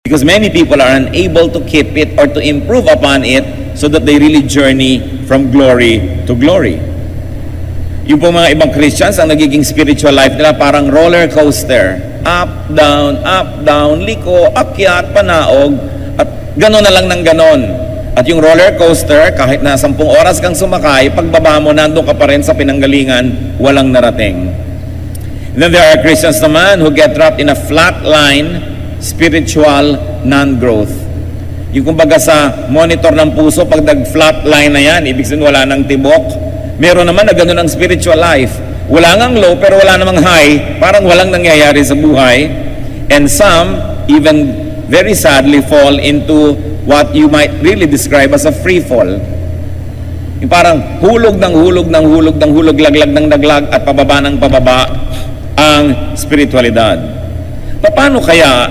Because many people are unable to keep it or to improve upon it so that they really journey from glory to glory. Yung po mga ibang Christians, ang nagiging spiritual life nila parang roller coaster. Up, down, liko, akyat, panaog, at gano'n na lang ng gano'n. At yung roller coaster, kahit na 10 oras kang sumakay, pagbaba mo, nandun ka pa rin sa pinanggalingan, walang narating. And then there are Christians naman who get trapped in a flat line, spiritual non-growth. Yung kumbaga sa monitor ng puso, pag nag-flat line na yan, ibig sabihin wala nang tibok. Meron naman na gano'n ang spiritual life. Wala ngang low, pero wala namang high. Parang walang nangyayari sa buhay. And some, even very sadly, fall into what you might really describe as a free fall. Yung parang hulog ng hulog ng hulog ng hulog, laglag ng laglag, at pababa ng pababa ang spiritualidad. Paano kaya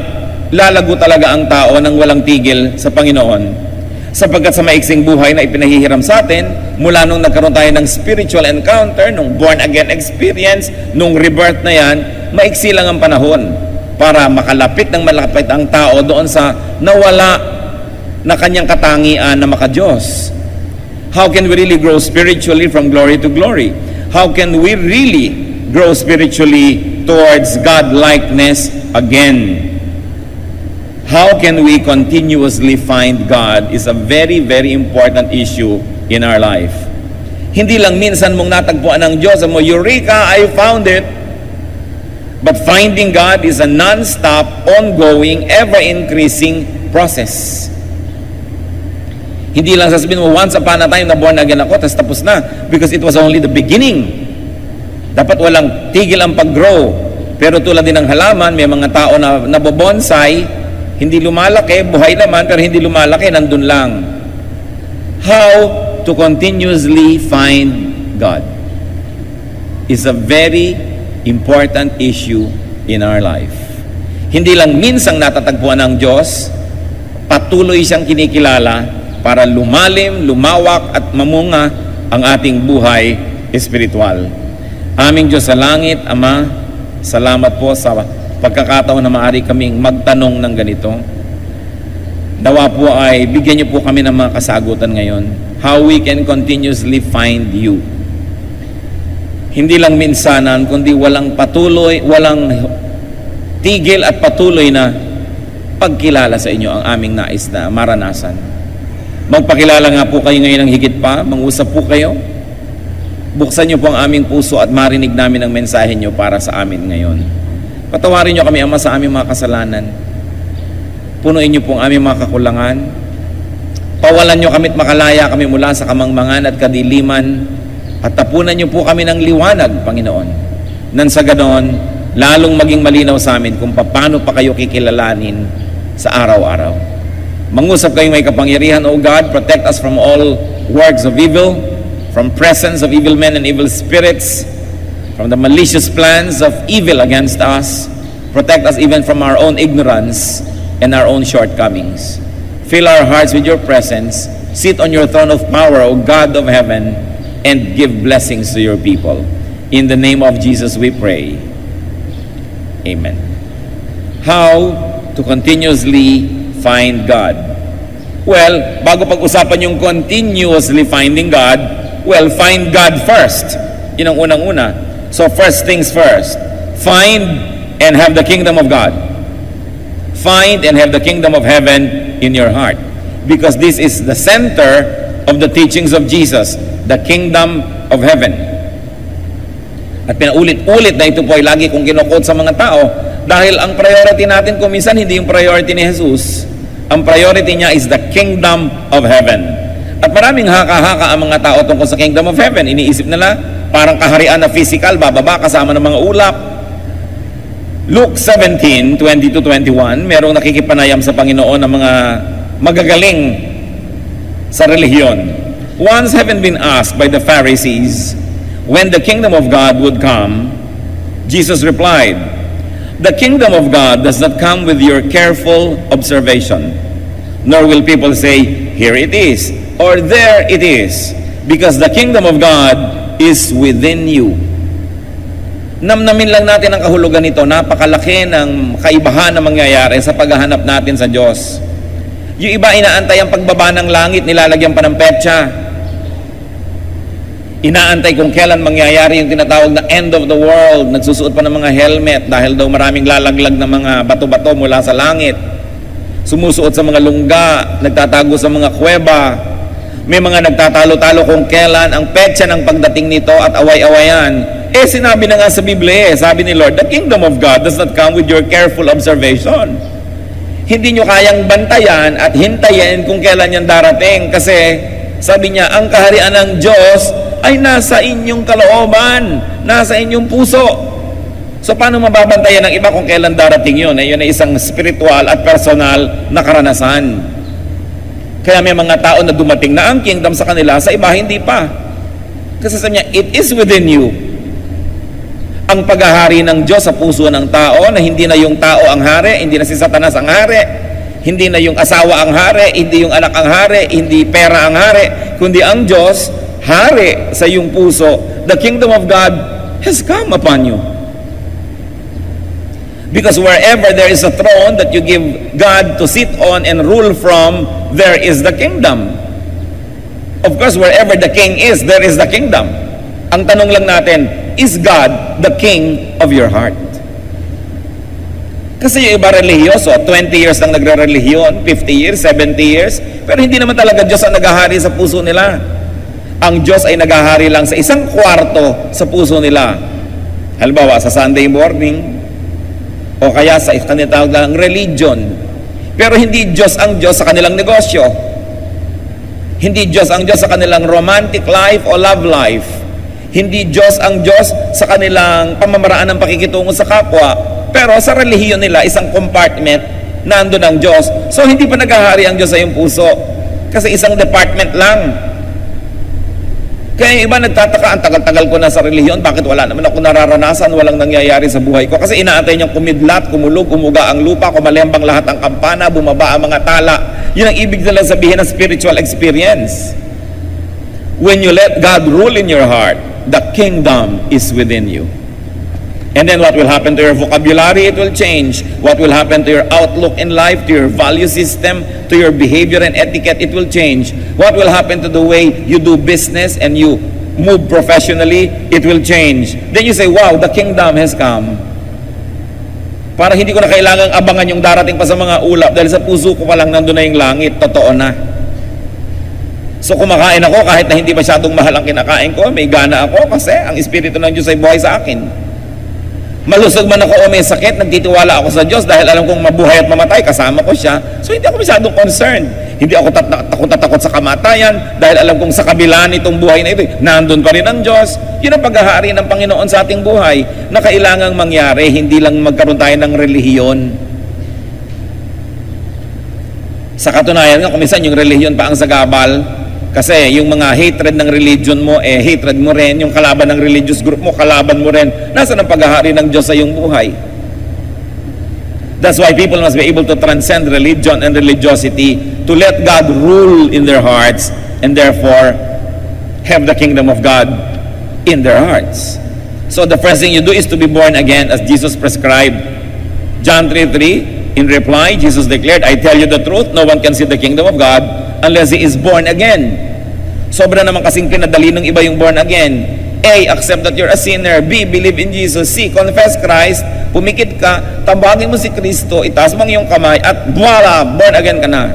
lalago talaga ang tao nang walang tigil sa Panginoon? Sapagkat sa maiksing buhay na ipinahihiram sa atin, mula nung nagkaroon tayo ng spiritual encounter, nung born-again experience, nung rebirth na yan, maiksi lang ang panahon para makalapit ng malapit ang tao doon sa nawala na kanyang katangian na maka-Diyos. How can we really grow spiritually from glory to glory? How can we really grow spiritually towards God-likeness again? How can we continuously find God is a very, very important issue in our life. Hindi lang minsan mong natagpuan ng Diyos, mo, Eureka, I found it. But finding God is a non-stop, ongoing, ever-increasing process. Hindi lang sasabihin mo, once upon a time na born again ako, tapos na. Because it was only the beginning. Dapat walang tigil ang pag-grow. Pero tulad din ng halaman, may mga tao na nabobonsai, hindi lumalaki, buhay naman, pero hindi lumalaki, nandun lang. How to continuously find God is a very important issue in our life. Hindi lang minsang natatagpuan ng Diyos, patuloy siyang kinikilala para lumalim, lumawak at mamunga ang ating buhay espiritual. Aming Diyos sa langit, Ama, salamat po sa pagkakataon na maaari kaming magtanong ng ganito. Nawa po ay bigyan niyo po kami ng mga kasagutan ngayon. How we can continuously find you. Hindi lang minsanan, kundi walang patuloy, walang tigil at patuloy na pagkilala sa inyo ang aming nais na maranasan. Magpakilala nga po kayo ngayon ng higit pa, mangusap po kayo. Buksan niyo po ang aming puso at marinig namin ang mensahe niyo para sa amin ngayon. Patawarin niyo kami, Ama, sa aming mga kasalanan. Punuin niyo po ang aming mga kakulangan. Pawalan niyo kami at makalaya kami mula sa kamangmangan at kadiliman. At tapunan niyo po kami ng liwanag, Panginoon. Nang sa ganon, lalong maging malinaw sa amin kung paano pa kayo kikilalanin sa araw-araw. Mangusap kayong may kapangyarihan, O God. Protect us from all works of evil, from presence of evil men and evil spirits, from the malicious plans of evil against us. Protect us even from our own ignorance and our own shortcomings. Fill our hearts with your presence. Sit on your throne of power, O God of heaven, and give blessings to your people. In the name of Jesus we pray. Amen. How to continuously find God? Well, bago pag-usapan yung continuously finding God, well, find God first. Yun ang unang-una. So first things first, find and have the kingdom of God. Find and have the kingdom of heaven in your heart. Because this is the center of the teachings of Jesus, the kingdom of heaven. At pinaulit-ulit na ito po ay lagi kong kinukot sa mga tao dahil ang priority natin kung minsan hindi yung priority ni Jesus. Ang priority niya is the kingdom of heaven. At maraming haka-haka ang mga tao tungkol sa kingdom of heaven. Iniisip nila, parang kaharian na physical, bababa kasama ng mga ulap. Luke 17:20-21, merong nakikipanayam sa Panginoon ng mga magagaling sa relihiyon. Once having been asked by the Pharisees when the kingdom of God would come, Jesus replied, "The kingdom of God does not come with your careful observation, nor will people say, 'Here it is,' or 'There it is,' because the kingdom of God is within you." Namnamin lang natin ang kahulugan nito. Napakalaki ng kaibahan na mangyayari sa paghahanap natin sa Diyos. Yung iba inaantay ang pagbaba ng langit, nilalagyan pa ng petsa. Inaantay kung kailan mangyayari yung tinatawag na end of the world. Nagsusuot pa ng mga helmet dahil daw maraming lalaglag na mga bato-bato mula sa langit. Sumusuot sa mga lungga, nagtatago sa mga kuweba. May mga nagtatalo-talo kung kailan ang petsa ng pagdating nito at away-awayan. Sinabi na nga sa Biblia, sabi ni Lord, the kingdom of God does not come with your careful observation. Hindi nyo kayang bantayan at hintayin kung kailan yan darating. Kasi sabi niya, ang kaharian ng Diyos ay nasa inyong kalooban, nasa inyong puso. So paano mababantayan ng iba kung kailan darating yun? Yun ay isang spiritual at personal na karanasan. Kaya may mga tao na dumating na ang kingdom sa kanila, sa iba hindi pa. Kasi sabi niya, it is within you. Ang paghahari ng Diyos sa puso ng tao, na hindi na yung tao ang hari, hindi na si Satanas ang hari, hindi na yung asawa ang hari, hindi yung anak ang hari, hindi pera ang hari, kundi ang Diyos hari sa iyong puso. The kingdom of God has come upon you. Because wherever there is a throne that you give God to sit on and rule from, there is the kingdom. Of course, wherever the king is, there is the kingdom. Ang tanong lang natin, is God the king of your heart? Kasi yung iba religyoso, 20 years lang nagre-relihiyon, 50 years, 70 years, pero hindi naman talaga Diyos ang naghahari sa puso nila. Ang Diyos ay naghahari lang sa isang kwarto sa puso nila. Halimbawa, sa Sunday morning, o kaya sa kanilang tawag ng religion. Pero hindi Diyos ang Diyos sa kanilang negosyo. Hindi Diyos ang Diyos sa kanilang romantic life o love life. Hindi Diyos ang Diyos sa kanilang pamamaraan ng pakikitungo sa kapwa. Pero sa relihiyon nila, isang compartment, nandun ang Diyos. So hindi pa naghahari ang Diyos sa iyong puso. Kasi isang department lang. Kaya yung iba nagtataka, ang tagal-tagal ko na sa relihiyon, bakit wala naman ako nararanasan, walang nangyayari sa buhay ko? Kasi inaantay niyang kumidlat, kumulog, umuga ang lupa, kumalembang lahat ang kampana, bumaba ang mga tala. Yun ang ibig nila sabihin ng spiritual experience. When you let God rule in your heart, the kingdom is within you. And then what will happen to your vocabulary? It will change. What will happen to your outlook in life, to your value system, to your behavior and etiquette? It will change. What will happen to the way you do business and you move professionally? It will change. Then you say, wow, the kingdom has come. Parang hindi ko na kailangang abangan yung darating pa sa mga ulap dahil sa puso ko pa lang nandun na yung langit. Totoo na. So kumakain ako kahit na hindi masyadong mahal ang kinakain ko, may gana ako kasi ang Espiritu ng Diyos ay buhay sa akin. Malusog man ako o may sakit, nagtitiwala ako sa Diyos dahil alam kong mabuhay at mamatay, kasama ko siya. So hindi ako masyadong concerned. Hindi ako takot sa kamatayan dahil alam kong sa kabila nitong buhay na ito, nandun pa rin ang Diyos. Yun ang paghahari ng Panginoon sa ating buhay na kailangang mangyari, hindi lang magkaroon tayo ng relihiyon. Sa katunayan nga, kuminsan yung relihiyon pa ang sagabal. Kasi yung mga hatred ng religion mo, hatred mo rin. Yung kalaban ng religious group mo, kalaban mo rin. Nasaan ang paghahari ng Diyos sa iyong buhay? That's why people must be able to transcend religion and religiosity to let God rule in their hearts and therefore have the kingdom of God in their hearts. So the first thing you do is to be born again as Jesus prescribed. John 3:3, in reply, Jesus declared, I tell you the truth, no one can see the kingdom of God unless he is born again. Sobra naman kasing pinadali ng iba yung born again. A, accept that you're a sinner. B, believe in Jesus. C, confess Christ. Pumikit ka, tambagin mo si Kristo, itaas mo ang iyong kamay, at voila, born again ka na.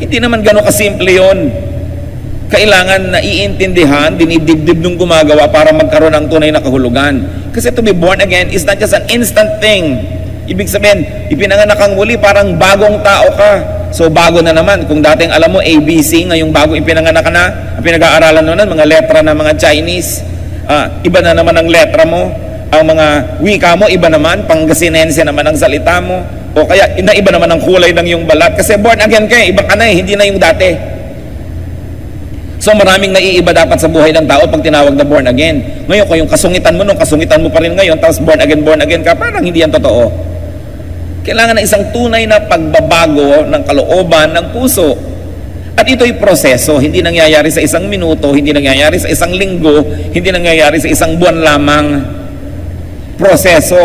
Hindi naman gano'ng kasimple yun. Kailangan na iintindihan, dinidibdib nung gumagawa para magkaroon ng tunay na kahulugan. Kasi to be born again is not just an instant thing. Ibig sabihin, ipinanganak kang muli, parang bagong tao ka. So bago na naman, kung dating alam mo ABC, ngayong bago ipinanganak ka na, ang pinag-aaralan nun, mga letra ng mga Chinese, iba na naman ang letra mo, ang mga wika mo, iba naman, Pangasinense naman ang salita mo, o kaya iba naman ang kulay ng yung balat, kasi born again ka iba ka na hindi na yung dati. So maraming naiiba dapat sa buhay ng tao pag tinawag na born again. Ngayon, kung yung kasungitan mo nung kasungitan mo pa rin ngayon, tapos born again ka, parang hindi yan totoo. Kailangan ng isang tunay na pagbabago ng kalooban ng puso. At ito'y proseso, hindi nangyayari sa isang minuto, hindi nangyayari sa isang linggo, hindi nangyayari sa isang buwan lamang. proseso.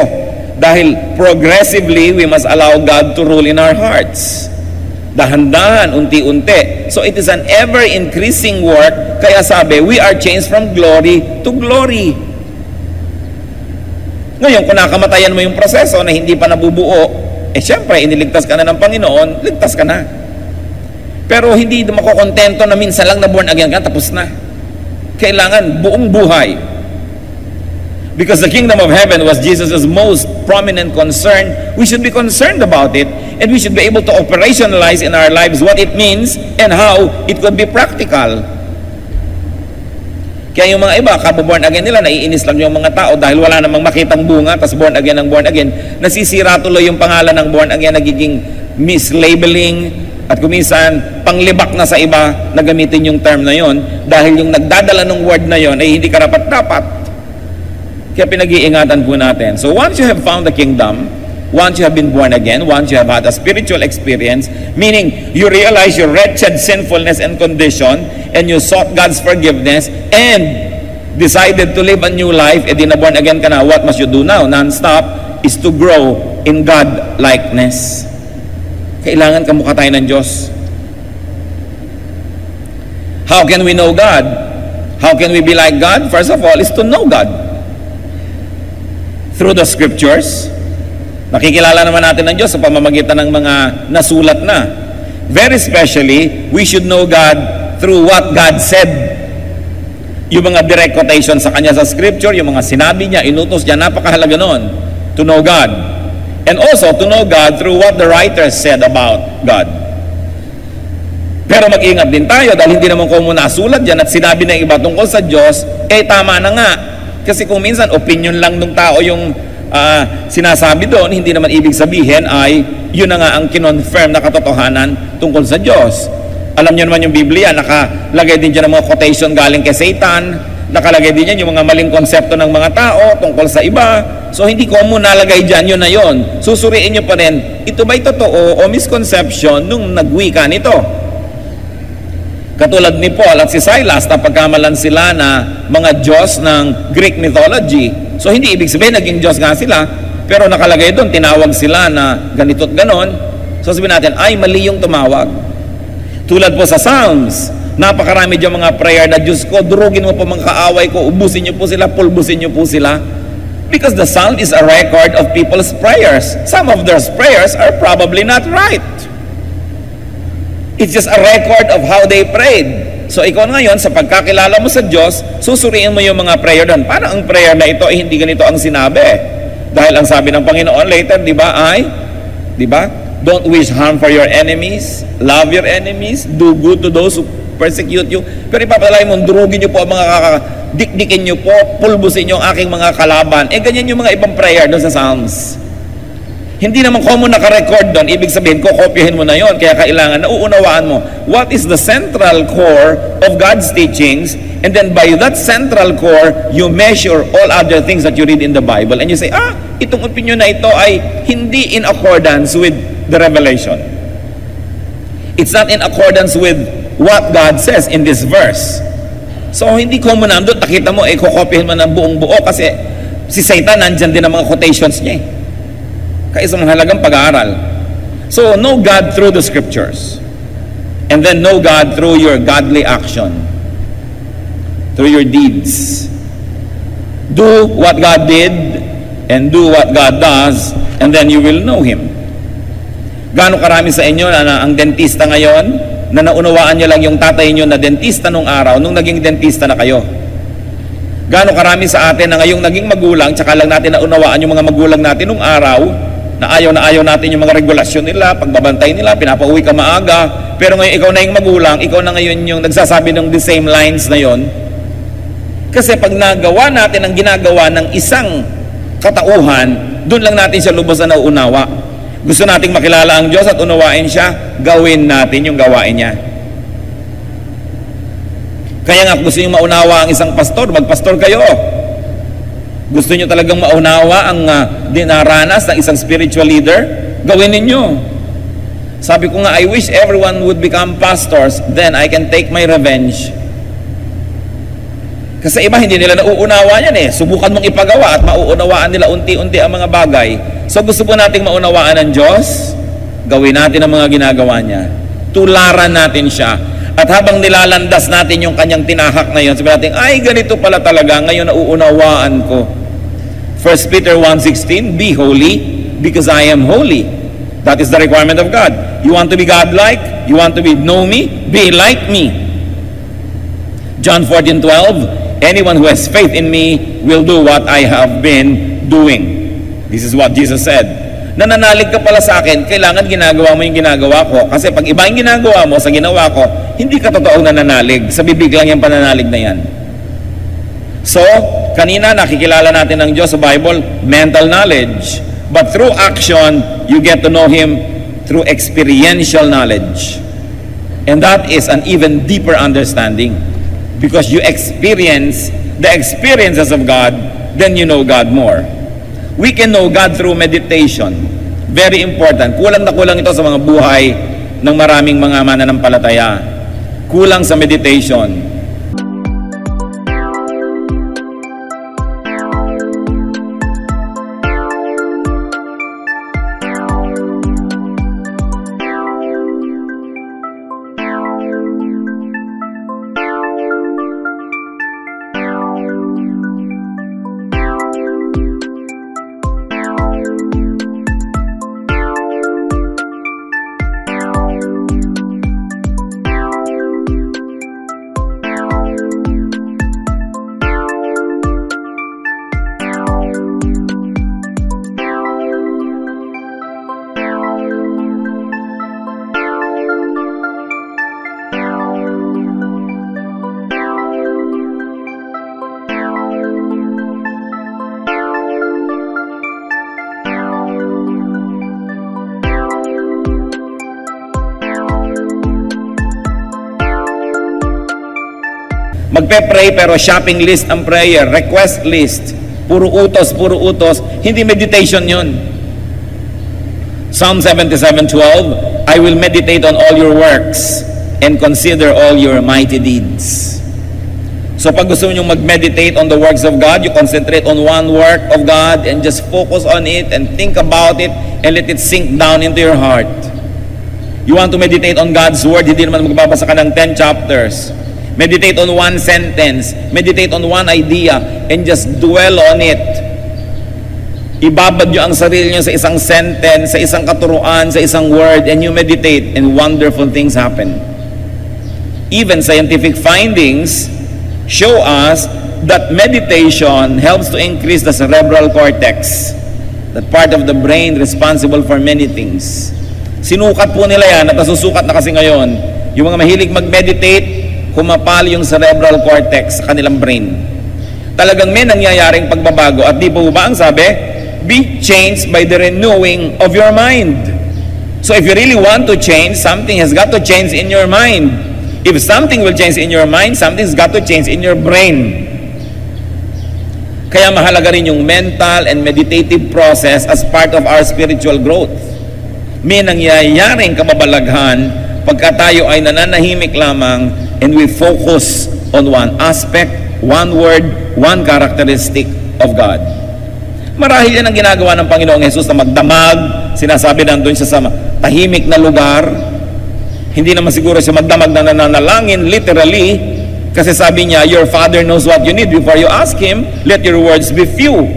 Dahil progressively, we must allow God to rule in our hearts. Dahan-dahan, unti-unti. So it is an ever-increasing work. Kaya sabi, we are changed from glory to glory. Ngayon, kung nakamatayan mo yung proseso na hindi pa nabubuo, syempre, iniligtas ka na ng Panginoon, ligtas ka na. Pero hindi makokontento na minsan lang na born again ka, tapos na. Kailangan buong buhay. Because the kingdom of heaven was Jesus' most prominent concern, we should be concerned about it, and we should be able to operationalize in our lives what it means and how it could be practical. Kaya yung mga iba, kapo-born again nila, naiinis lang yung mga tao dahil wala namang makitang bunga, tas born again ng born again. Nasisira tuloy yung pangalan ng born again, nagiging mislabeling, at kuminsan, panglibak na sa iba na gamitin yung term na yon dahil yung nagdadala ng word na yon ay hindi karapat-dapat. Kaya pinag-iingatan po natin. So once you have found the kingdom, once you have been born again, once you have had a spiritual experience, meaning you realize your wretched sinfulness and condition, and you sought God's forgiveness, and decided to live a new life, edi na born again ka na, what must you do now? Non-stop is to grow in God-likeness. Kailangan kamukha tayo ng Diyos. How can we know God? How can we be like God? First of all, is to know God. Through the scriptures. Nakikilala naman natin ng Diyos sa pamamagitan ng mga nasulat na. Very especially, we should know God through what God said. Yung mga direct quotation sa Kanya sa scripture, yung mga sinabi niya, inutos niya, napakahalaga nun. To know God. And also, to know God through what the writers said about God. Pero mag-ingat din tayo dahil hindi naman ko muna nasulat dyan at sinabi ng iba tungkol sa Diyos, tama na nga. Kasi kung minsan, opinion lang ng tao yung sinasabi doon, hindi naman ibig sabihin ay yun na nga ang kinonfirm na katotohanan tungkol sa Diyos. Alam niyo naman yung Biblia, nakalagay din dyan ng mga quotation galing kay Satan, nakalagay din dyan yung mga maling konsepto ng mga tao tungkol sa iba. So hindi ko muna nalagay dyan, yun na yun. Susuriin nyo pa rin, ito ba'y totoo o misconception nung nagwika nito? Katulad ni Paul at si Silas, napagkamalan sila na mga Diyos ng Greek mythology. So hindi ibig sabihin naging Diyos nga sila, pero nakalagay doon, tinawag sila na ganito't ganon. So sabihin natin, ay mali yung tumawag. Tulad po sa Psalms, napakarami dyan mga prayer na Diyos ko, durugin mo po mga kaaway ko, ubusin nyo po sila, pulbusin nyo po sila. Because the Psalm is a record of people's prayers. Some of those prayers are probably not right. It's just a record of how they prayed. So ikaw ngayon, sa pagkakilala mo sa Diyos, susuriin mo yung mga prayer doon. Parang ang prayer na ito ay hindi ganito ang sinabi. Dahil ang sabi ng Panginoon later, di ba? Don't wish harm for your enemies, love your enemies, do good to those who persecute you. Pero ipapalay mo, durugin nyo po ang mga dikdikin nyo po, pulbusin nyo ang aking mga kalaban. Ganyan yung mga ibang prayer doon sa Psalms. Hindi naman common naka-record doon, ibig sabihin, kokopyahin mo na yon. Kaya kailangan nauunawaan mo, what is the central core of God's teachings, and then by that central core, you measure all other things that you read in the Bible, and you say, itong opinion na ito ay hindi in accordance with the revelation. It's not in accordance with what God says in this verse. So, hindi common na doon, nakita mo, kokopyahin mo ng buong buo, kasi si Satan, nandyan din ang mga quotations niya Kaya isang mahalagang pag-aaral. So, know God through the scriptures. And then know God through your godly action. Through your deeds. Do what God did and do what God does, and then you will know Him. Gaano karami sa inyo na ang dentista ngayon, na naunawaan niyo lang yung tatay niyo na dentista nung araw, nung naging dentista na kayo? Gaano karami sa atin na ngayong naging magulang, tsaka lang natin naunawaan yung mga magulang natin nung araw, na ayaw natin yung mga regulasyon nila, pagbabantay nila, pinapauwi ka maaga, pero ngayon ikaw na yung magulang, ikaw na ngayon yung nagsasabi ng the same lines na yon. Kasi pag nagawa natin ang ginagawa ng isang katauhan, doon lang natin siya lubos na nauunawa. Gusto nating makilala ang Diyos at unawain siya, gawin natin yung gawain niya. Kaya nga, gusto nyo maunawa ang isang pastor, magpastor kayo. Gusto nyo talagang maunawa ang dinaranas ng isang spiritual leader, gawin ninyo. Sabi ko nga, I wish everyone would become pastors, then I can take my revenge. Kasi iba, hindi nila nauunawa yan eh. Subukan mong ipagawa at mauunawaan nila unti-unti ang mga bagay. So gusto po nating maunawaan ng Diyos, gawin natin ang mga ginagawa niya. Tularan natin siya. At habang nilalandas natin yung kanyang tinahak na yun, sabi natin, ay ganito pala talaga, ngayon nauunawaan ko. 1 Peter 1:16, be holy because I am holy. That is the requirement of God. You want to be God-like? You want to know me? Be like me. John 14:12, anyone who has faith in me will do what I have been doing. This is what Jesus said. Nananalig ka pala sa akin, kailangan ginagawa mo yung ginagawa ko. Kasi pag iba yung ginagawa mo sa ginawa ko, hindi ka totoong nananalig. Sa bibig lang yung pananalig na yan. So, kanina nakikilala natin ng Diyos sa Bible, mental knowledge. But through action, you get to know Him through experiential knowledge. And that is an even deeper understanding. Because you experience the experiences of God, then you know God more. We can know God through meditation. Very important. Kulang na kulang ito sa mga buhay ng maraming mga mananampalataya. Kulang sa meditation. Magpe-pray pero shopping list ang prayer, request list, puro utos, hindi meditation yun. Psalm 77:12, I will meditate on all your works and consider all your mighty deeds. So pag gusto nyo mag-meditate on the works of God, you concentrate on one work of God and just focus on it and think about it and let it sink down into your heart. You want to meditate on God's Word, hindi naman magbabasa ka ng 10 chapters. Meditate on one sentence, meditate on one idea, and just dwell on it. Ibabad nyo ang sarili nyo sa isang sentence, sa isang katuruan, sa isang word, and you meditate, and wonderful things happen. Even scientific findings show us that meditation helps to increase the cerebral cortex, that part of the brain responsible for many things. Sinukat po nila yan, at nasusukat na kasi ngayon, yung mga mahilig mag-meditate, kumapal yung cerebral cortex sa kanilang brain. Talagang may nangyayaring pagbabago. At di po ba ang sabi? Be changed by the renewing of your mind. So if you really want to change, something has got to change in your mind. If something will change in your mind, something's got to change in your brain. Kaya mahalaga rin yung mental and meditative process as part of our spiritual growth. May nangyayaring kababalaghan pagka tayo ay nananahimik lamang and we focus on one aspect, one word, one characteristic of God. Marahil yan ang ginagawa ng Panginoong Jesus na magdamag, sinasabi nandun siya sa tahimik na lugar. Hindi naman siguro siya magdamag na nananalangin, literally, kasi sabi niya, your Father knows what you need before you ask Him, let your words be few.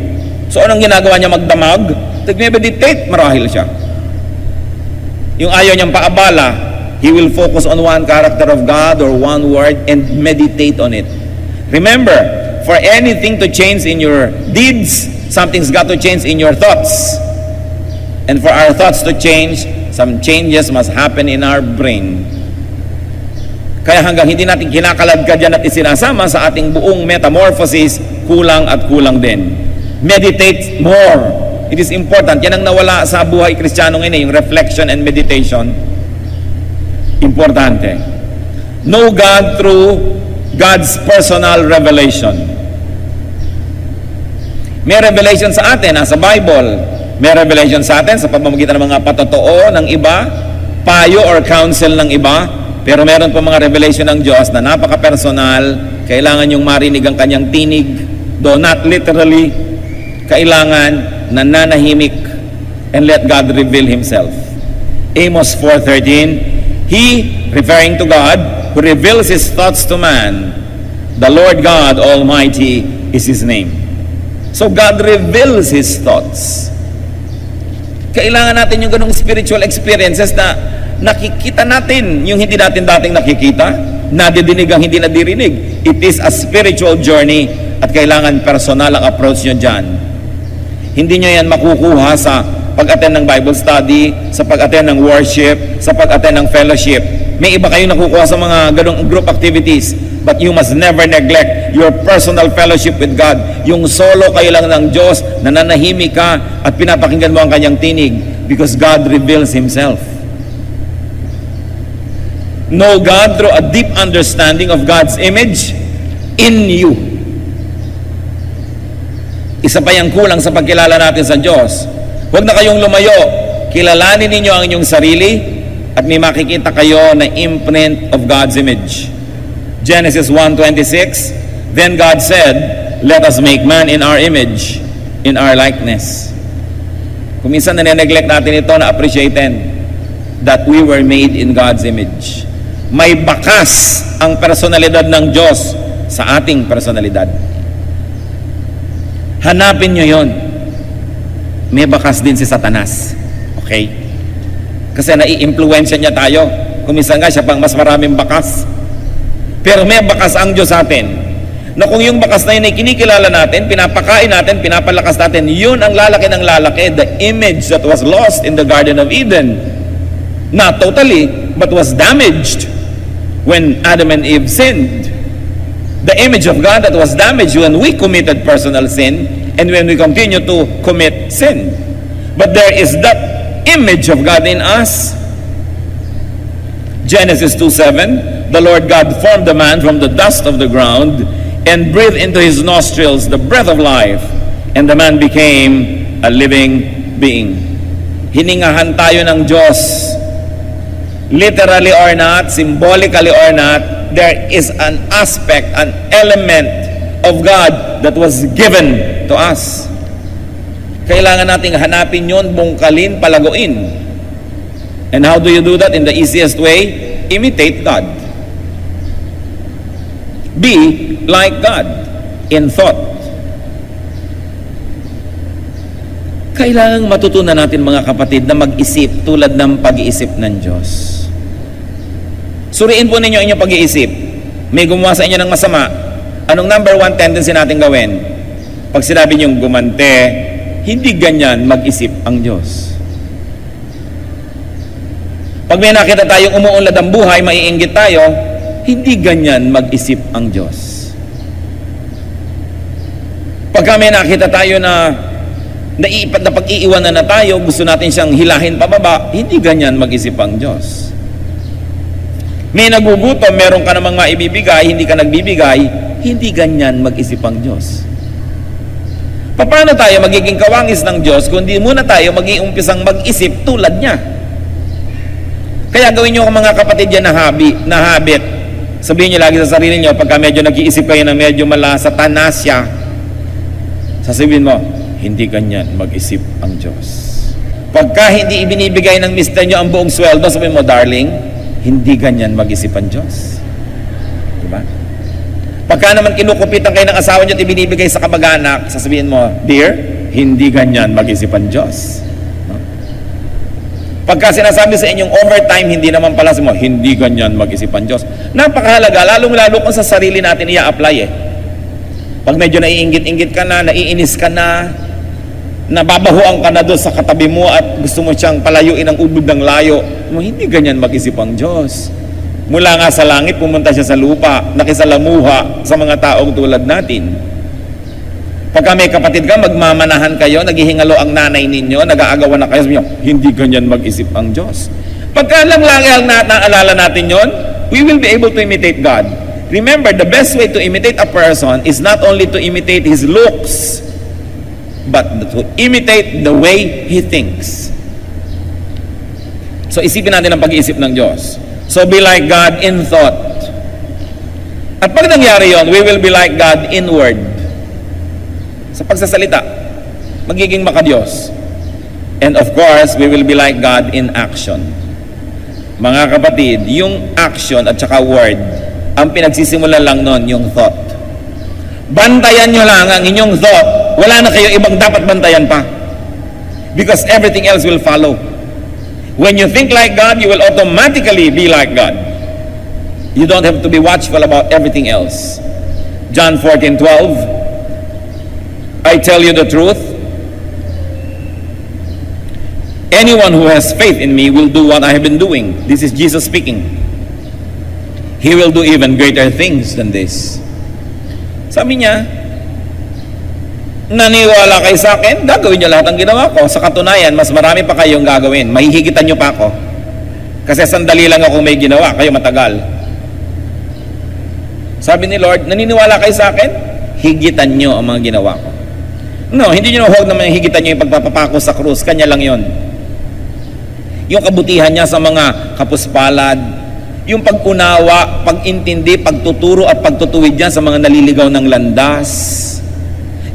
So anong ginagawa niya magdamag? Nag-meditate, marahil siya. Yung ayaw niyang paabala, he will focus on one character of God or one word and meditate on it. Remember, for anything to change in your deeds, something's got to change in your thoughts. And for our thoughts to change, some changes must happen in our brain. Kaya hanggang hindi natin kinakaladkad yan at isinasama sa ating buong metamorphosis, kulang at kulang din. Meditate more. It is important. Yan ang nawala sa buhay Kristiyano ngayon, yung reflection and meditation. Importante. Know God through God's personal revelation. May revelation sa atin, sa Bible. May revelation sa atin sa pamamagitan ng mga patotoo ng iba, payo or counsel ng iba, pero meron pa mga revelation ng Diyos na napaka-personal, Kailangan yung marinig ang kanyang tinig, though not literally. Kailangan nananahimik and let God reveal Himself. Amos 4:13, He, referring to God, who reveals His thoughts to man, the Lord God Almighty is His name. So God reveals His thoughts. Kailangan natin yung ganong spiritual experiences na nakikita natin yung hindi natin dating nakikita, nadidinig ang hindi nadirinig. It is a spiritual journey at kailangan personal ang approach nyo dyan. Hindi nyo yan makukuha sa pag-attend ng Bible study, sa pag-attend ng worship, sa pag-attend ng fellowship. May iba kayo nakukuha sa mga ganong group activities, but you must never neglect your personal fellowship with God. Yung solo kayo lang ng Diyos, nananahimik ka at pinapakinggan mo ang kanyang tinig because God reveals Himself. Know God through a deep understanding of God's image in you. Isa pa yung kulang sa pagkilala natin sa Diyos. Huwag na kayong lumayo. Kilalanin ninyo ang inyong sarili at may makikita kayo na imprint of God's image. Genesis 1:26, Then God said, Let us make man in our image, in our likeness. Kung minsan nane-neglect natin ito, na-appreciaten that we were made in God's image. May bakas ang personalidad ng Diyos sa ating personalidad. Hanapin nyo yon. May bakas din si Satanas. Okay? Kasi nai-influensya niya tayo. Kung minsan nga siya pang mas maraming bakas. Pero may bakas ang Diyos sa atin. Na kung yung bakas na yun ay kinikilala natin, pinapakain natin, pinapalakas natin, yun ang lalaki ng lalaki, the image that was lost in the Garden of Eden. Not totally, but was damaged when Adam and Eve sinned. The image of God that was damaged when we committed personal sin and when we continue to commit sin. But there is that image of God in us. Genesis 2:7, the Lord God formed the man from the dust of the ground and breathed into his nostrils the breath of life, and the man became a living being. Hiningahan tayo ng Diyos. Literally or not, symbolically or not, there is an aspect, an element of God that was given to us. Kailangan nating hanapin yun, bungkalin, palaguin. And how do you do that? In the easiest way, imitate God. Be like God in thought. Kailangan matutunan natin mga kapatid na mag-isip tulad ng pag-iisip ng Diyos. Suriin po ninyo inyong pag-iisip. May gumawa sa inyo ng masama. Anong number one tendency natin gawin? Pag sinabi niyong gumante, hindi ganyan mag-isip ang Diyos. Pag may nakita tayong umuunlad ang buhay, maiinggit tayo, hindi ganyan mag-isip ang Diyos. Pagka may nakita tayo na pag-iiwanan na tayo, gusto natin siyang hilahin pababa, hindi ganyan mag-isip ang Diyos. May nagugutom, meron ka namang maibibigay, hindi ka nagbibigay, hindi ganyan mag-isip ang Diyos. Paano tayo magiging kawangis ng Diyos kung di muna tayo mag-iumpisang mag-isip tulad niya? Kaya gawin niyo mga kapatid yan na habit. Sabihin niyo lagi sa sarili niyo, pagka medyo nag-iisip kayo na medyo Satanasya, sasabihin mo, hindi ganyan mag-isip ang Diyos. Pagka hindi ibinibigay ng mister niyo ang buong sweldo, sabihin mo, darling, hindi ganyan mag-isip ang Diyos. Diba? Pagka naman kinukupitan kayo ng asawa niyo at ibinibigay sa kamag-anak, sasabihin mo, dear, hindi ganyan mag-isip ang Diyos. No? Pagka sinasabi sa inyong overtime, hindi naman pala mo, hindi ganyan mag-isip ang Diyos. Napakahalaga, lalong-lalo kung sa sarili natin i-apply eh. Pag medyo naiinggit-inggit ka na, naiinis ka na, nababahuan ka na doon sa katabi mo at gusto mo siyang palayuin ang ubod ng layo, hindi ganyan mag-isip ang Diyos. Mula nga sa langit, pumunta siya sa lupa, nakisalamuha sa mga taong tulad natin. Pagka may kapatid ka, magmamanahan kayo, naghihingalo ang nanay ninyo, nag-aagawan na kayo, sabi niyo, hindi ganyan mag-isip ang Diyos. Pagka lang lagi ang naalala natin yon, we will be able to imitate God. Remember, the best way to imitate a person is not only to imitate his looks, but to imitate the way he thinks. So isipin natin ang pag-iisip ng Diyos. So be like God in thought. At pag nangyari yon, we will be like God inward. Sa pagsasalita, magiging makadiyos. And of course, we will be like God in action. Mga kapatid, yung action at saka word, ang pinagsisimula lang nun, yung thought. Bantayan nyo lang ang inyong thought. Wala na kayo ibang dapat bantayan pa. Because everything else will follow. When you think like God, you will automatically be like God. You don't have to be watchful about everything else. John 14:12, I tell you the truth, anyone who has faith in me will do what I have been doing. This is Jesus speaking. He will do even greater things than this. Sabi niya, naniwala kayo sa akin, gagawin niyo lahat ng ginawa ko. Sa katunayan, mas marami pa kayong gagawin. Mahihigitan niyo pa ako. Kasi sandali lang ako may ginawa, kayo matagal. Sabi ni Lord, naniniwala kayo sa akin? Higitan niyo ang mga ginawa ko. No, hindi niyo huwag naman higitan niyo yung pagpapapako sa krus. Kanya lang yon. Yung kabutihan niya sa mga kapuspalad, yung pag-unawa, pag-intindi, pagtuturo at pagtutuwid niya sa mga naliligaw ng landas,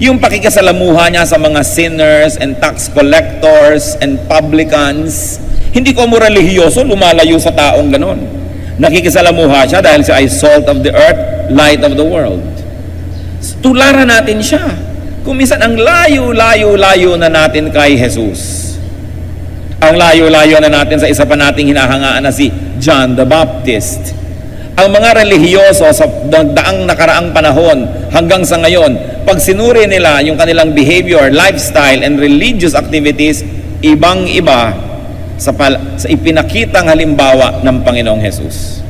yung pakikasalamuha niya sa mga sinners and tax collectors and publicans. Hindi ko mo relihiyoso, lumalayo sa taong ganon. Nakikisalamuha siya dahil siya ay salt of the earth, light of the world. Tularan natin siya. Kung minsan ang layo-layo-layo na natin kay Jesus. Ang layo-layo na natin sa isa pa nating hinahangaan na si John the Baptist. Ang mga relihiyoso sa daang nakaraang panahon hanggang sa ngayon, pag sinuri nila yung kanilang behavior, lifestyle, and religious activities, ibang-iba sa ipinakitang halimbawa ng Panginoong Jesus.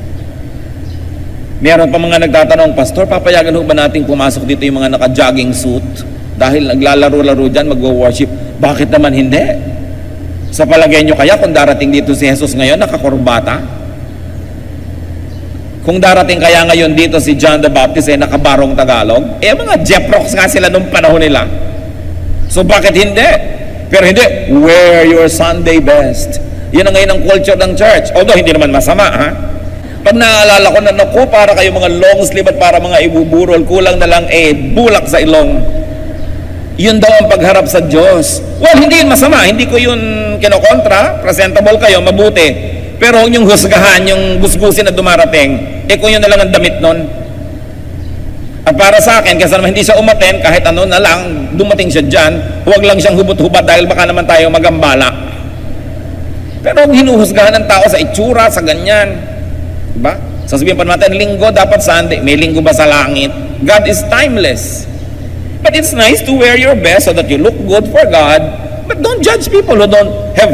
Meron pa mga nagtatanong, Pastor, papayagan ho ba natin pumasok dito yung mga naka-jogging suit? Dahil naglalaro-laro dyan, magwo-worship. Bakit naman hindi? Sa palagay nyo kaya kung darating dito si Jesus ngayon, nakakurbata? Kung darating kaya ngayon dito si John the Baptist, nakabarong Tagalog, mga Jeprox nga sila nung panahon nila. So bakit hindi? Pero hindi, wear your Sunday best. Yan ang ngayon ang culture ng church. Although hindi naman masama, ha? Pag naaalala ko na, naku, para kayo mga long sleeve at para mga ibuburol, kulang na lang bulak sa ilong. Yun daw ang pagharap sa Diyos. Well, hindi yun masama. Hindi ko yun kinokontra. Presentable kayo, mabuti. Pero huwag niyong husgahan, yung gusgusin na dumarating. Kung yun na lang ang damit nun. At para sa akin, kasi naman hindi siya umaten, kahit ano na lang, dumating siya dyan, huwag lang siyang hubot-hubat dahil baka naman tayo magambala. Pero huwag hinuhusgahan ng tao sa itsura, sa ganyan. Diba? Sasabihin pa natin, linggo, dapat Sunday. May linggo ba sa langit? God is timeless. But it's nice to wear your best so that you look good for God. But don't judge people who don't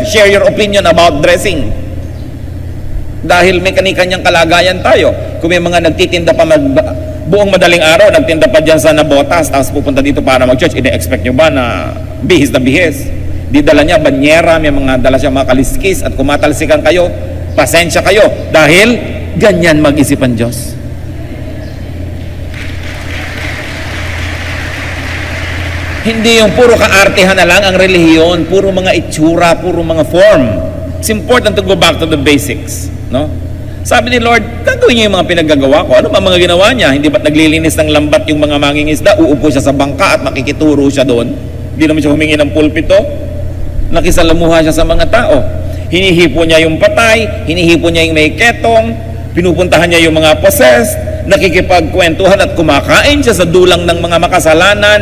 share your opinion about dressing. Dahil may kani-kanyang kalagayan tayo. Kung may mga nagtitinda pa buong madaling araw, nagtinda pa dyan sa Nabotas, tapos pupunta dito para mag-church, ine-expect nyo ba na bihis na bihis? Di dala niya banyera, may mga dala siya mga kaliskis, at kumatalsikan kayo, pasensya kayo, dahil ganyan mag-isip ang Diyos. Hindi yung puro kaartehan na lang ang relihiyon, puro mga itsura, puro mga form. It's important to go back to the basics, no? Sabi ni Lord, gagawin niyo yung mga pinaggagawa ko. Ano ba mga ginawa niya? Hindi ba't naglilinis ng lambat yung mga mangingisda? Uupo siya sa bangka at makikituro siya doon. Hindi naman siya humingi ng pulpito. Nakisalamuha siya sa mga tao. Hinihipo niya yung patay, hinihipo niya yung may ketong, pinupuntahan niya yung mga possessed, nakikipagkwentuhan at kumakain siya sa dulang ng mga makasalanan.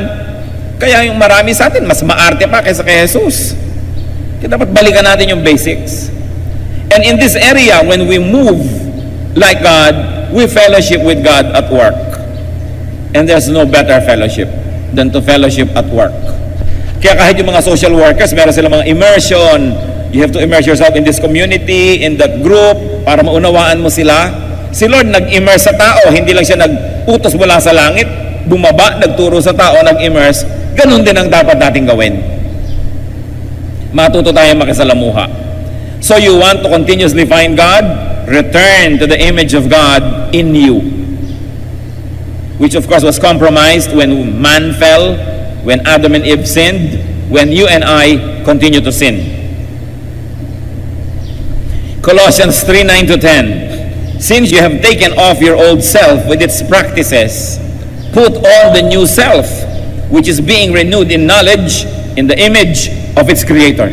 Kaya yung marami sa atin, mas maarte pa kaysa kay Jesus. Kaya dapat balikan natin yung basics. And in this area, when we move like God, we fellowship with God at work. And there's no better fellowship than to fellowship at work. Kaya kahit yung mga social workers, meron silang mga immersion. You have to immerse yourself in this community, in that group, para maunawaan mo sila. Si Lord nag-immerse sa tao, hindi lang siya nag-utos mula sa langit, bumaba, nagturo sa tao, nag-immerse. Ganun din ang dapat nating gawin. Matuto tayong makisalamuha. So you want to continuously find God? Return to the image of God in you. Which of course was compromised when man fell, when Adam and Eve sinned, when you and I continue to sin. Colossians 3:9-10. Since you have taken off your old self with its practices, put on the new self, which is being renewed in knowledge in the image of its Creator.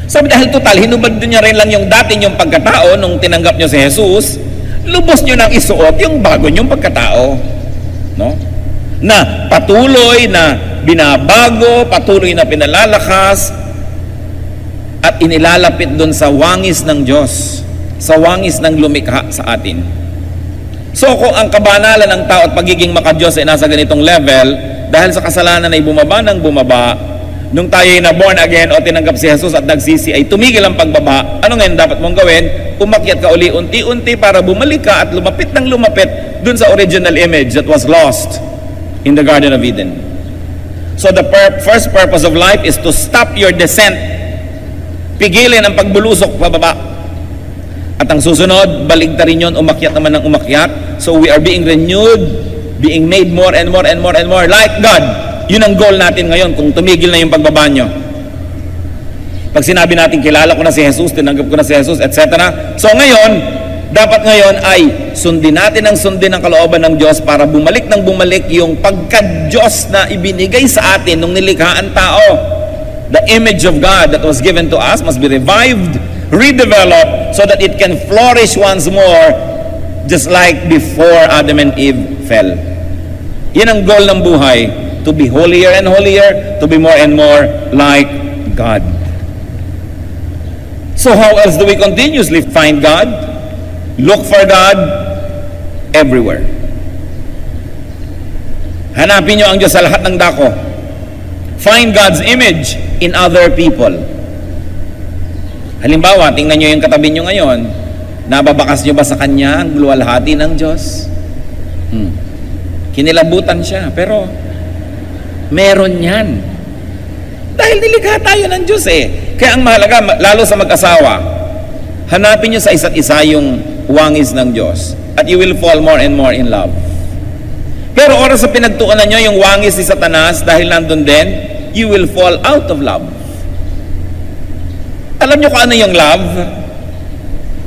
Sabi dahil total, hinubad niya rin lang yung dati niyong pagkatao nung tinanggap niyo si Jesus, lubos niyo nang isuot yung bago niyong pagkatao. No? Na patuloy na binabago, patuloy na pinalalakas, at inilalapit doon sa wangis ng Diyos, sa wangis ng lumikha sa atin. So kung ang kabanalan ng tao at pagiging makadiyos ay nasa ganitong level, dahil sa kasalanan ay bumaba ng bumaba, nung tayo ay na born again o tinanggap si Jesus at nagsisi, ay tumigil ang pagbaba, ano ngayon dapat mong gawin? Umakyat ka uli unti-unti para bumalik ka at lumapit ng lumapit dun sa original image that was lost in the Garden of Eden. So the first purpose of life is to stop your descent. Pigilin ang pagbulusok pababa. At ang susunod, baligtarin yun, umakyat naman ng umakyat. So we are being renewed, being made more and more and more and more like God. Yun ang goal natin ngayon kung tumigil na yung pagbaba nyo. Pag sinabi natin, kilala ko na si Jesus, tinanggap ko na si Jesus, etc. So ngayon, dapat ngayon ay sundin natin ang kalooban ng Diyos para bumalik ng bumalik yung pagka-Diyos na ibinigay sa atin nung nilikha ang tao. The image of God that was given to us must be revived, redeveloped, so that it can flourish once more, just like before Adam and Eve fell. Yan ang goal ng buhay, to be holier and holier, to be more and more like God. So how else do we continuously find God? Look for God everywhere. Hanapin nyo ang Diyos sa lahat ng dako. Find God's image in other people. Halimbawa, tingnan nyo yung katabi nyo ngayon. Nababakas nyo ba sa kanya ang luwalhati ng Diyos? Kinilabutan siya, pero meron yan. Dahil nilikha tayo ng Diyos eh. Kaya ang mahalaga, lalo sa mag-asawa, hanapin nyo sa isa't isa yung wangis ng Diyos. At you will fall more and more in love. Pero oras sa pinagtuunan nyo yung wangis ni Satanas, dahil nandun din, you will fall out of love. Alam nyo kung ano yung love?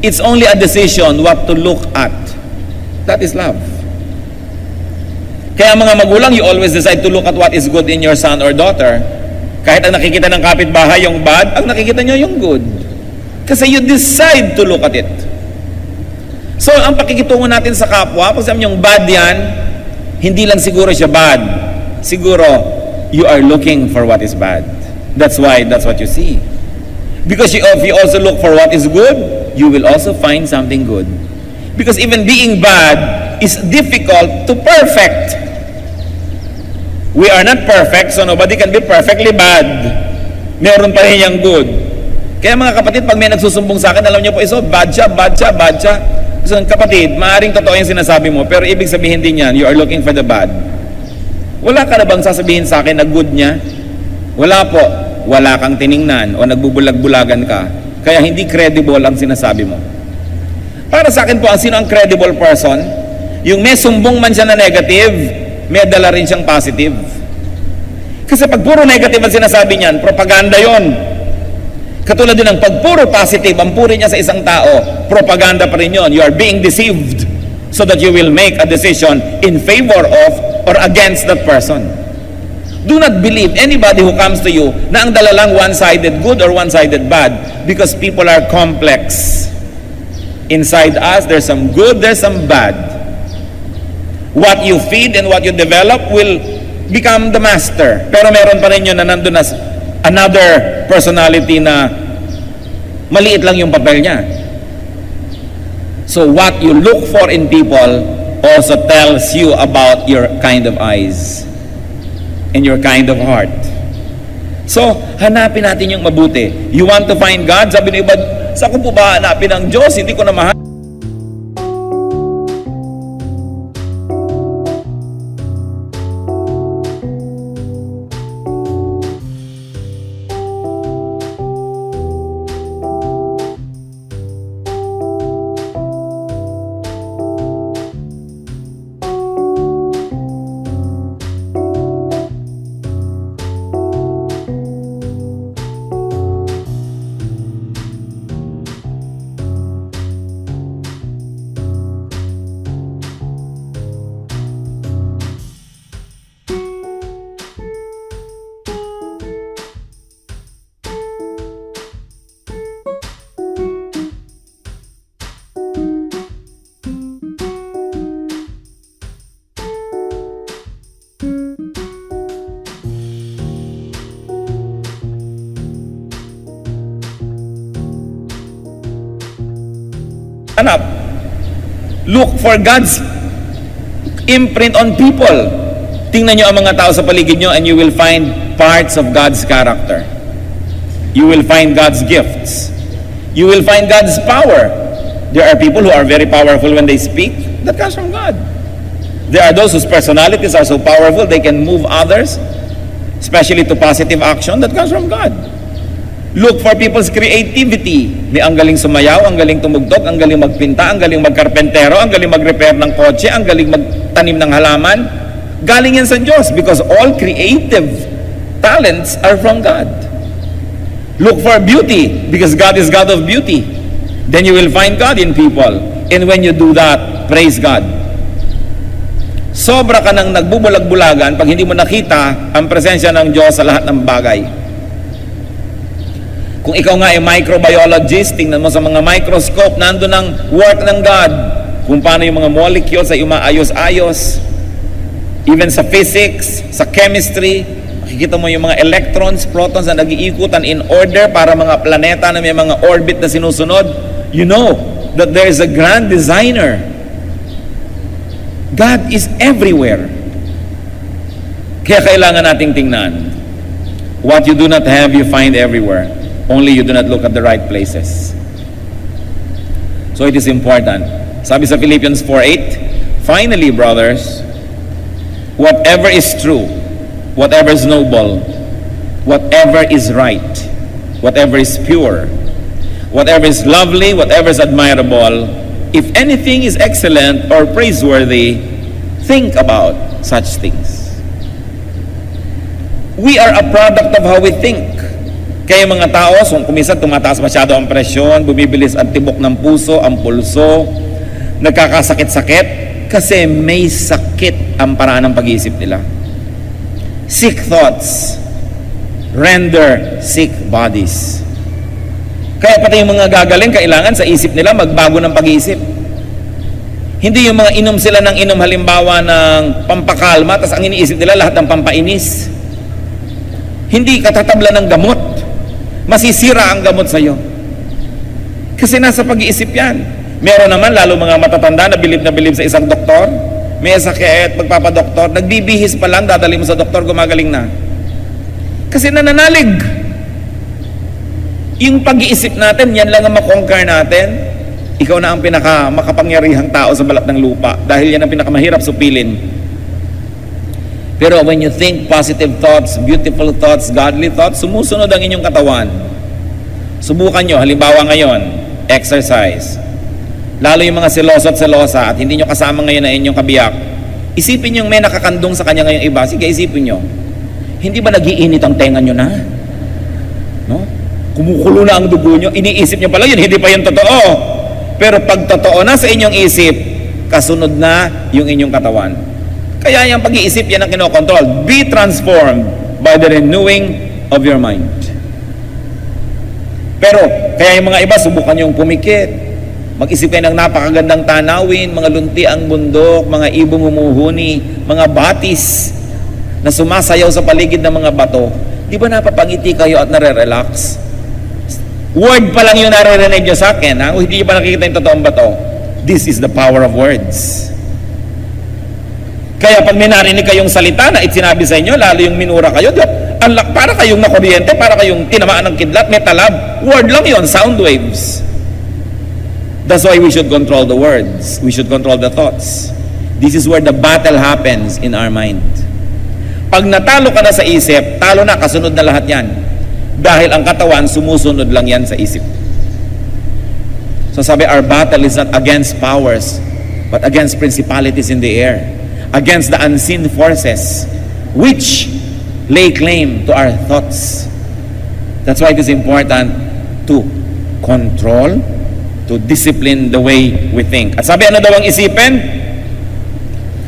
It's only a decision what to look at. That is love. Kaya mga magulang, you always decide to look at what is good in your son or daughter. Kahit ang nakikita ng kapitbahay yung bad, ang nakikita nyo yung good. Kasi you decide to look at it. So, ang pakikitungo natin sa kapwa, pag sabi yung bad yan, hindi lang siguro siya bad. Siguro, you are looking for what is bad. That's why, that's what you see. Because if you also look for what is good, you will also find something good. Because even being bad is difficult to perfect. We are not perfect, so nobody can be perfectly bad. Meron pa rin yung good. Kaya mga kapatid, pag may nagsusumbong sa akin, alam niyo po, bad siya, bad siya, bad siya. So kapatid, maaaring totoo yung sinasabi mo, pero ibig sabihin din yan, you are looking for the bad. Wala ka na bang sasabihin sa akin na good niya? Wala po. Wala kang tiningnan o nagbubulag-bulagan ka. Kaya hindi credible ang sinasabi mo. Para sa akin po, sino ang credible person? Yung may sumbong man siya na negative, may dala rin siyang positive. Kasi pag puro negative ang sinasabi niyan, propaganda yon. Katulad din ng pag puro positive ang puri niya sa isang tao, propaganda pa rin yon. You are being deceived so that you will make a decision in favor of or against that person. Do not believe anybody who comes to you na ang dala lang one-sided good or one-sided bad, because people are complex. Inside us, there's some good, there's some bad. What you feed and what you develop will become the master. Pero meron pa rin yun na nandun na another personality na maliit lang yung papel niya. So what you look for in people also tells you about your kind of eyes and your kind of heart. So, hanapin natin yung mabuti. You want to find God? Sabi ng iba, saan ko po ba hanapin ang Diyos? Hindi ko na mahal. hanap. Look for God's imprint on people. Tingnan nyo ang mga tao sa paligid nyo and you will find parts of God's character. You will find God's gifts. You will find God's power. There are people who are very powerful when they speak. That comes from God. There are those whose personalities are so powerful they can move others, especially to positive action. That comes from God. Look for people's creativity. Ang galing sumayaw, ang galing tumugtog, ang galing magpinta, ang galing magkarpentero, ang galing mag-repair ng kotse, ang galing magtanim ng halaman. Galing yan sa Diyos because all creative talents are from God. Look for beauty because God is God of beauty. Then you will find God in people. And when you do that, praise God. Sobra ka nang nagbubulag-bulagan pag hindi mo nakita ang presensya ng Diyos sa lahat ng bagay. Kung ikaw nga ay microbiologist, tingnan mo sa mga microscope, nandun ang work ng God. Kung paano yung mga molecules ay umaayos-ayos. Even sa physics, sa chemistry, makikita mo yung mga electrons, protons na nag-iikutan in order para mga planeta na may mga orbit na sinusunod. You know that there is a grand designer. God is everywhere. Kaya kailangan nating tingnan. What you do not have, you find everywhere. Only you do not look at the right places. So it is important. Sabi sa Philippians 4:8, finally, brothers, whatever is true, whatever is noble, whatever is right, whatever is pure, whatever is lovely, whatever is admirable, if anything is excellent or praiseworthy, think about such things. We are a product of how we think. Kaya mga tao, kuminsan tumataas masyado ang presyon, bumibilis ang tibok ng puso, ang pulso, nagkakasakit-sakit, kasi may sakit ang paraan ng pag-iisip nila. Sick thoughts render sick bodies. Kaya pati yung mga gagaling, kailangan sa isip nila magbago ng pag-iisip. Hindi yung mga inom sila ng inom halimbawa ng pampakalma, tas ang iniisip nila lahat ng pampainis. Hindi katatabla ng gamot. Masisira ang gamot sa iyo. Kasi nasa pag-iisip yan. Meron naman, lalo mga matatanda na bilib sa isang doktor, may sakit, magpapadoktor, nagbibihis pa lang, dadali mo sa doktor, gumagaling na. Kasi nananalig. Yung pag-iisip natin, yan lang ang makonquer natin. Ikaw na ang makapangyarihang tao sa balat ng lupa dahil yan ang pinakamahirap supilin. Pero when you think positive thoughts, beautiful thoughts, godly thoughts, sumusunod ang inyong katawan. Subukan nyo, halimbawa ngayon, exercise. Lalo yung mga seloso at selosa at hindi nyo kasama ngayon na inyong kabiyak, isipin nyo may nakakandong sa kanya ngayong iba. Sige, isipin nyo. Hindi ba nagiinit ang tenga nyo na? No? Kumukulo na ang dugo nyo, iniisip nyo pala yun, hindi pa yun totoo. Pero pag totoo na sa inyong isip, kasunod na yung inyong katawan. Kaya yung pag-iisip yan ang kinokontrol. Be transformed by the renewing of your mind. Pero, kaya yung mga iba, subukan yung pumikit. Mag-isip kayo ng napakagandang tanawin, mga lunti ang bundok, mga ibong humuhuni, mga batis na sumasayaw sa paligid ng mga bato. Di ba napapangiti kayo at nare-relax? Word pa lang yung naririnig nyo sa akin, ha? Kung hindi pa nakikita yung totoong bato. This is the power of words. Kaya pag may narinig kayong salita na sinabi sa inyo, lalo yung minura kayo, para kayong nakuryente, para kayong tinamaan ng kidlat, may talab. Word lang yon, sound waves. That's why we should control the words. We should control the thoughts. This is where the battle happens in our mind. Pag natalo ka na sa isip, talo na, kasunod na lahat yan. Dahil ang katawan, sumusunod lang yan sa isip. So sabi, our battle is not against powers, but against principalities in the air, against the unseen forces, which lay claim to our thoughts. That's why it is important to control, to discipline the way we think. At sabi, ano daw ang isipin?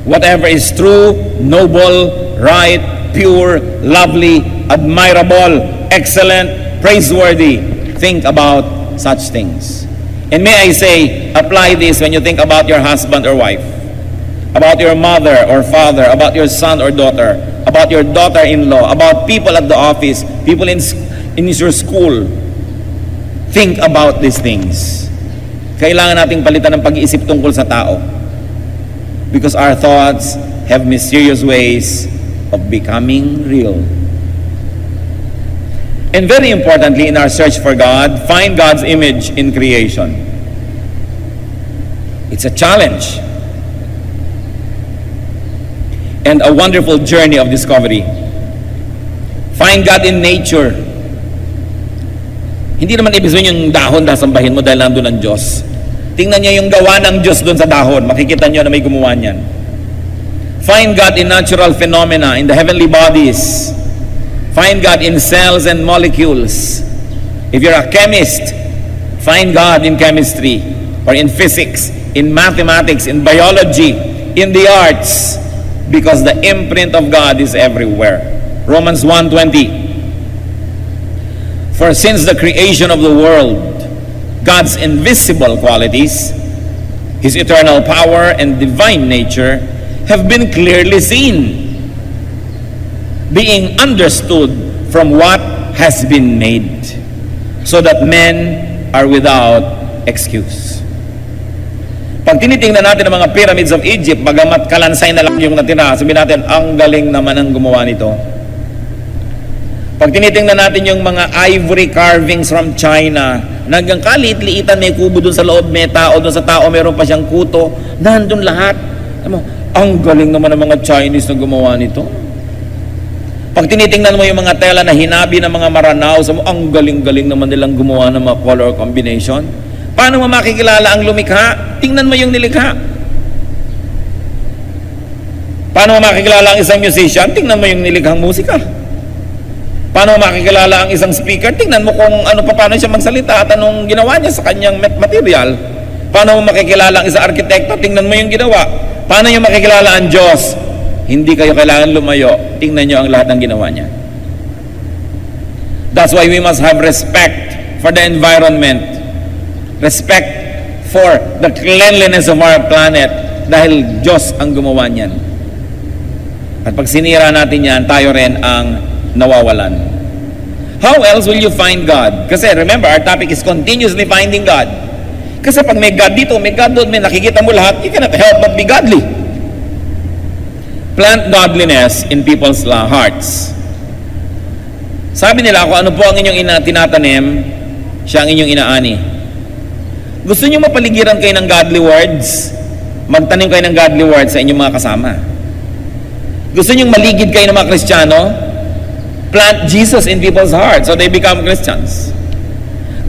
Whatever is true, noble, right, pure, lovely, admirable, excellent, praiseworthy. Think about such things. And may I say, apply this when you think about your husband or wife, about your mother or father, about your son or daughter, about your daughter-in-law, about people at the office, people in your school. Think about these things. Kailangan nating palitan ng pag-iisip tungkol sa tao. Because our thoughts have mysterious ways of becoming real. And very importantly, in our search for God, find God's image in creation. It's a challenge and a wonderful journey of discovery. Find God in nature. Hindi naman ibig sabihin yung dahon dasambahin mo dahil nandun ang Diyos. Tingnan niyo yung gawa ng Diyos doon sa dahon. Makikita niyo na may gumawa niyan. Find God in natural phenomena, in the heavenly bodies. Find God in cells and molecules. If you're a chemist, find God in chemistry, or in physics, in mathematics, in biology, in the arts, because the imprint of God is everywhere. Romans 1:20. For since the creation of the world, God's invisible qualities, His eternal power and divine nature have been clearly seen, being understood from what has been made, so that men are without excuse. Pag tinitingnan natin ang mga pyramids of Egypt, bagamat kalansay na lang yung natira, sabihin natin, ang galing naman ang gumawa nito. Pag tinitingnan natin yung mga ivory carvings from China, hanggang kalit-liitan may kubo dun sa loob, may tao, dun sa tao meron pa siyang kuto, nandun lahat. Ang galing naman ng mga Chinese na gumawa nito. Pag tinitingnan mo yung mga tela na hinabi ng mga Maranao, ang galing-galing naman nilang gumawa ng mga color combination. Paano mo makikilala ang lumikha? Tingnan mo yung nilikha. Paano mo makikilala ang isang musician? Tingnan mo yung nilikhang musika. Paano mo makikilala ang isang speaker? Tingnan mo kung paano siya magsalita at anong ginawa niya sa kanyang material. Paano mo makikilala ang isang arkitekto? Tingnan mo yung ginawa. Paano niyo makikilala ang Diyos? Hindi kayo kailangan lumayo. Tingnan niyo ang lahat ng ginawa niya. That's why we must have respect for the environment. Respect for the cleanliness of our planet. Dahil Diyos ang gumawa niyan. At pag sinira natin yan, tayo rin ang nawawalan. How else will you find God? Kasi remember, our topic is continuously finding God. Kasi pag may God dito, may God doon, may nakikita mo lahat, you cannot help but be godly. Plant godliness in people's hearts. Sabi nila, kung ano po ang inyong tinatanim, siya ang inyong inaani. Gusto niyo mapaligiran kayo ng godly words? Magtanim kayo ng godly words sa inyong mga kasama. Gusto niyo maligid kayo ng mga Kristiyano? Plant Jesus in people's hearts so they become Christians.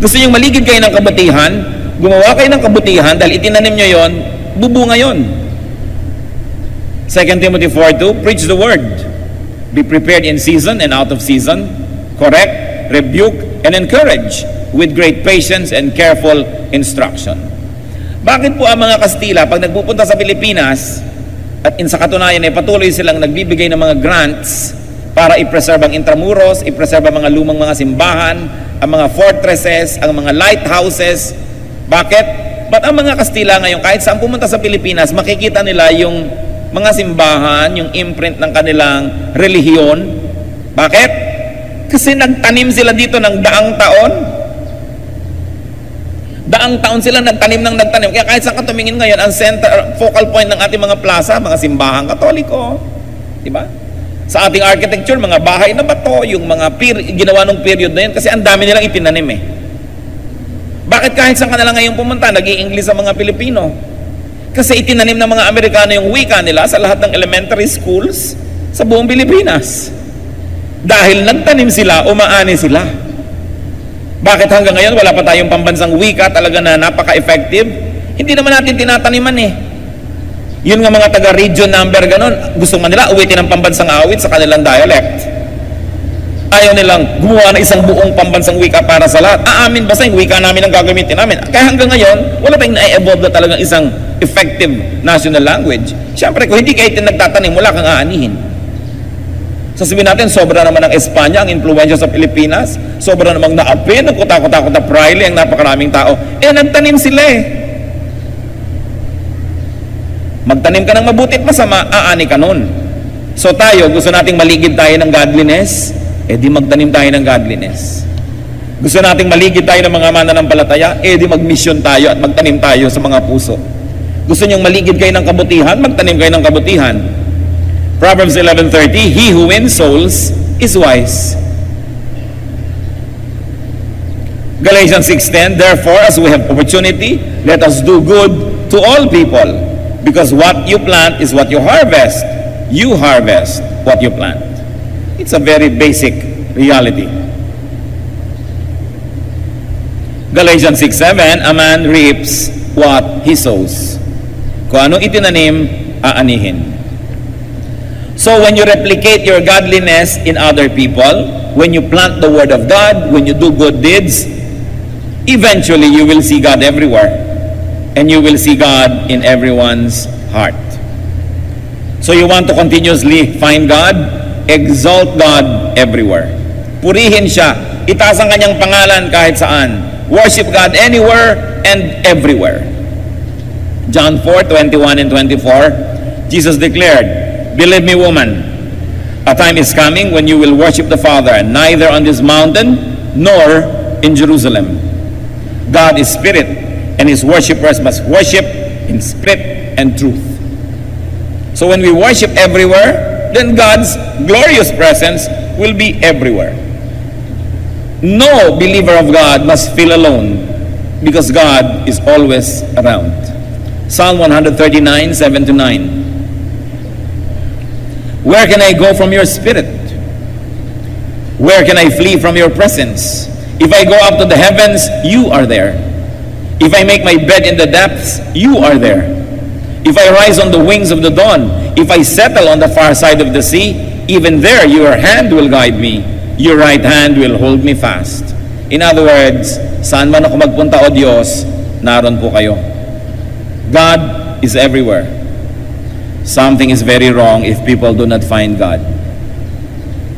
Gusto niyong maligid kayo ng kabutihan? Gumawa kayo ng kabutihan dahil itinanim niyo yon, bubunga yon. 2 Timothy 4:2, preach the word. Be prepared in season and out of season. Correct, rebuke, and encourage with great patience and careful instruction. Bakit po ang mga Kastila, pag nagpupunta sa Pilipinas, at sa katunayan ay patuloy silang nagbibigay ng mga grants para i-preserve ang intramuros, i-preserve ang mga lumang mga simbahan, ang mga fortresses, ang mga lighthouses. Bakit? Ba't ang mga Kastila ngayon, kahit saan pumunta sa Pilipinas, makikita nila yung mga simbahan, yung imprint ng kanilang relihiyon. Bakit? Kasi nagtanim sila dito ng daang taon. Daang taon sila nagtanim. Kaya kahit saan ka tumingin ngayon, ang center, focal point ng ating mga plaza, mga simbahan Katoliko. Diba? Sa ating architecture, mga bahay na bato, yung mga ginawa nung period na yun, kasi ang dami nilang itinanim eh. Bakit kahit saan ka na lang ngayon pumunta, nag-i-English sa mga Pilipino? Kasi itinanim ng mga Amerikano yung wika nila sa lahat ng elementary schools sa buong Pilipinas. Dahil nagtanim sila, umaani sila. Bakit hanggang ngayon wala pa tayong pambansang wika talaga na napaka-effective? Hindi naman natin tinataniman eh. Yun nga mga taga-region number ganon, gusto man nila uwitin ang pambansang awit sa kanilang dialect. Ayaw nilang gumawa na isang buong pambansang wika para sa lahat. Aamin basta yung wika namin ang gagamitin namin. Kaya hanggang ngayon, wala tayong na-evolve na talagang isang effective national language. Siyempre, kung hindi kayo nagtatanim, wala kang aanihin. Sasabihin natin, sobra naman ng Espanya ang influensya sa Pilipinas, sobra namang naapi, nagkutakot-takot na Praile, ang napakaraming tao. Nagtanim sila eh. Magtanim ka ng mabuti at masama, aani ka nun. So tayo, gusto nating maligid tayo ng godliness, di magtanim tayo ng godliness. Gusto nating maligid tayo ng mga mananampalataya, di mag-mission tayo at magtanim tayo sa mga puso. Gusto niyong maligid kayo ng kabutihan, magtanim kayo ng kabutihan. Proverbs 11:30, he who wins souls is wise. Galatians 6:10, therefore, as we have opportunity, let us do good to all people, because what you plant is what you harvest. You harvest what you plant. It's a very basic reality. Galatians 6:7, a man reaps what he sows. Kung ano itinanim, aanihin. So when you replicate your godliness in other people, when you plant the word of God, when you do good deeds, eventually you will see God everywhere. And you will see God in everyone's heart. So you want to continuously find God, exalt God everywhere. Purihin siya, itaas ang kanyang pangalan kahit saan. Worship God anywhere and everywhere. John 4:21 and 24, Jesus declared, believe me, woman, a time is coming when you will worship the Father, neither on this mountain nor in Jerusalem. God is spirit, and his worshipers must worship in spirit and truth. So when we worship everywhere, then God's glorious presence will be everywhere. No believer of God must feel alone, because God is always around. Psalm 139:7-9. Where can I go from your spirit? Where can I flee from your presence? If I go up to the heavens, you are there. If I make my bed in the depths, you are there. If I rise on the wings of the dawn, if I settle on the far side of the sea, even there your hand will guide me. Your right hand will hold me fast. In other words, saan man ako magpunta, O Diyos, naroon po kayo. God is everywhere. Something is very wrong if people do not find God.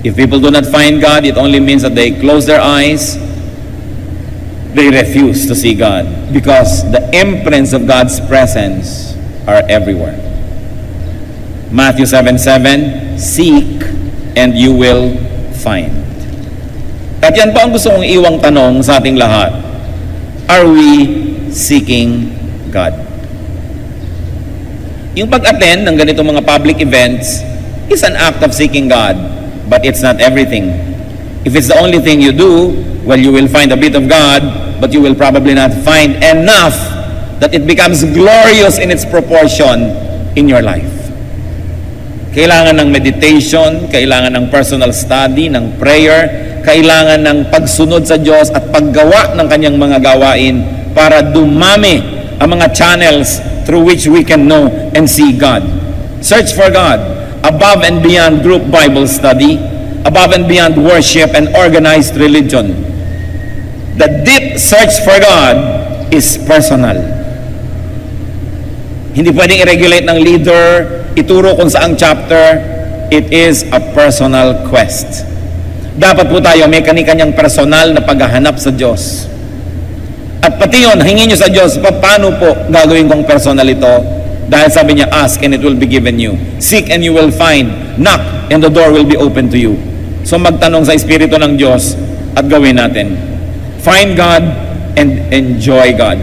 If people do not find God, it only means that they close their eyes, they refuse to see God, because the imprints of God's presence are everywhere. Matthew 7:7, seek and you will find. At yan po ang gusto kong iwang tanong sa ating lahat. Are we seeking God? Yung pag-attend ng ganitong mga public events is an act of seeking God, but it's not everything. If it's the only thing you do, well, you will find a bit of God, but you will probably not find enough that it becomes glorious in its proportion in your life. Kailangan ng meditation, kailangan ng personal study, ng prayer, kailangan ng pagsunod sa Diyos at paggawa ng kanyang mga gawain para dumami ang mga channels through which we can know and see God. Search for God above and beyond group Bible study, above and beyond worship and organized religion. The deep search for God is personal. Hindi pwedeng i-regulate ng leader, ituro kung saang chapter. It is a personal quest. Dapat po tayo may kani-kanyang personal na paghahanap sa Diyos. At pati yun, hingin nyo sa Diyos, paano po gagawin kong personal ito? Dahil sabi niya, ask and it will be given you. Seek and you will find. Knock and the door will be open to you. So magtanong sa Espiritu ng Diyos at gawin natin. Find God and enjoy God.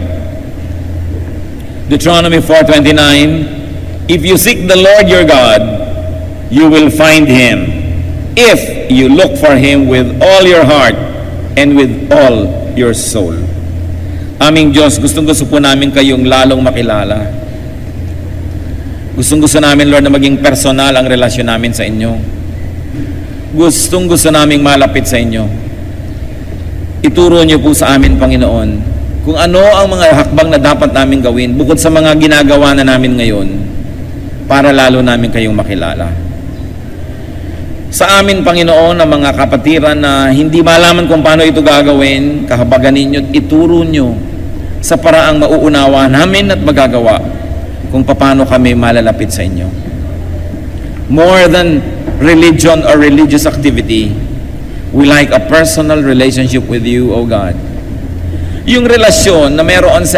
Deuteronomy 4:29, if you seek the Lord your God, you will find Him, if you look for Him with all your heart and with all your soul. Aming Diyos, gustong-gusto po namin kayong lalong makilala. Gustong-gusto namin, Lord, na maging personal ang relasyon namin sa inyo. Gustong-gusto namin malapit sa inyo. Ituro niyo po sa amin, Panginoon, kung ano ang mga hakbang na dapat namin gawin bukod sa mga ginagawa na namin ngayon para lalo namin kayong makilala. Sa amin, Panginoon, ang mga kapatiran na hindi malaman kung paano ito gagawin, kahabagan ninyo, ituro nyo sa paraang mauunawa namin at magagawa kung paano kami malalapit sa inyo. More than religion or religious activity, we like a personal relationship with you, O God. Yung relasyon na meron sa